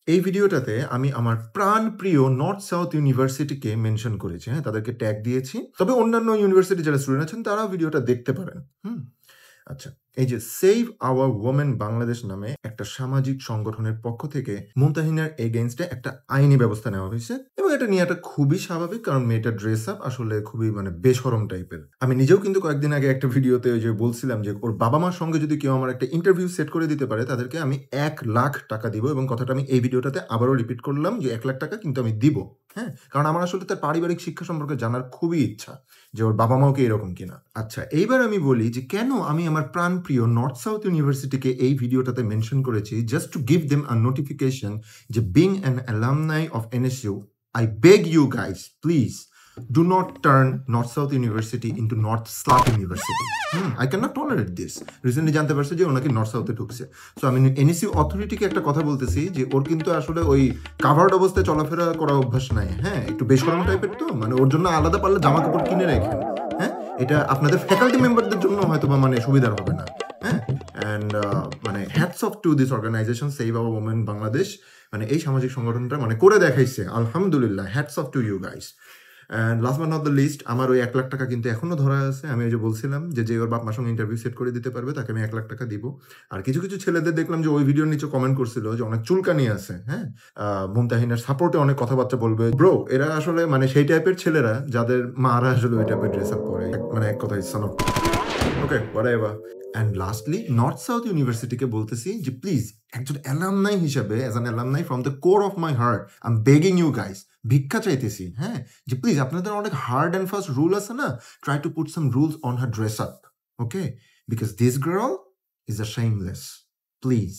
এই ভিডিওটাতে আমি আমার প্রাণপ্রিয় নর্থ সাউথ ইউনিভার্সিটিকে মেনশন করেছি। হ্যাঁ? তাদেরকে ট্যাগ দিয়েছি। তবে অন্যান্য ইউনিভার্সিটি যারা স্টুডেন্ট আছেন তারাও ভিডিওটা দেখতে পারেন। আচ্ছা, এই যে সেভ আওয়ার ওমেন বাংলাদেশ নামে একটা সামাজিক সংগঠনের পক্ষ থেকে মুমতাহিনার এগেইনস্টে একটা আইনি ব্যবস্থা নেওয়া হয়েছে এবং এটা নেওয়াটা খুবই স্বাভাবিক, কারণ মেয়েটার ড্রেস আপ আসলে খুবই বেশরম টাইপের। আমি নিজেও কিন্তু কয়েকদিন আগে একটা ভিডিওতে ওই যে বলছিলাম যে ওর বাবা-মার সঙ্গে যদি কেউ আমার একটা ইন্টারভিউ সেট করে দিতে পারে তাদেরকে আমি ১,০০,০০০ টাকা দিব, এবং কথাটা আমি এই ভিডিওটাতে আবারও রিপিট করলাম যে ১,০০,০০০ টাকা কিন্তু আমি দিব। হ্যাঁ? কারণ আমার আসলে তার পারিবারিক শিক্ষা সম্পর্কে জানার খুবই ইচ্ছা যে ওর বাবা-মাও কি এরকম কিনা। আচ্ছা, এইবার আমি বলি যে কেন আমি আমার প্রাণপ্রিয় নর্থ সাউথ ইউনিভার্সিটিকে এই ভিডিওটাতে মেনশন করেছি, just to give them a notification যে being an alumni of NSU, I beg you guys, please do not turn North South University into North Slut University. I cannot tolerate this. Recently জানতে পারছি যে ওনাকে north সাউথে ঢুকছে। So আমি NSU অথরিটিকে একটা কথা বলতেছি যে ওর কিন্তু আসলে ওই কাভার্ড অবস্থায় চলাফেরা করা অভ্যাস নাই। হ্যাঁ, একটু বেশরম টাইপের, তো ওর জন্য আলাদা পারলে জামা কাপড় কিনে রাখেন। হ্যাঁ, এটা আপনাদের ফ্যাকাল্টি মেম্বারদের জন্য হয়তো বা সুবিধার হবে না। হ্যাঁ, and hats off to this organization save our women Bangladesh. এই সামাজিক সংগঠনটা করে দেখাইছে, আলহামদুলিল্লাহ, hats off to you guys. And last but not the least, আমার ওই ১,০০,০০০ টাকা কিন্তু এখনো ধরা আছে। আমি ওই যে বলছিলাম যে ওর বাপ মার সঙ্গে ইন্টারভিউ সেট করে দিতে পারবে তাকে আমি ১,০০,০০০ টাকা দিব। আর কিছু ছেলেদের দেখলাম যে ওই ভিডিওর নিচে কমেন্ট করছিল যে অনেক চুলকানি আছে। হ্যাঁ, মুমতাহিনার সাপোর্টে অনেক কথাবার্তা বলবে। ব্রো, এরা আসলে সেই টাইপের ছেলেরা যাদের মারা আসলে ওই টাইপের ড্রেস আপ পরে, এক কথায় son of. Okay, whatever. And lastly north south ইউনিভার্সিটিকে বলতেছি যে প্লিজ, একজন অ্যালামনাই হিসেবে, as an alumni from the core of my heart, I am begging you guys, ভিক্ষা চাইতেছি। হ্যাঁ, যে প্লিজ আপনাদের অনেক হার্ড অ্যান্ড ফাস্ট রুল আছে না, try to put some rules on her dress up, okay? Because this girl is a shameless. Please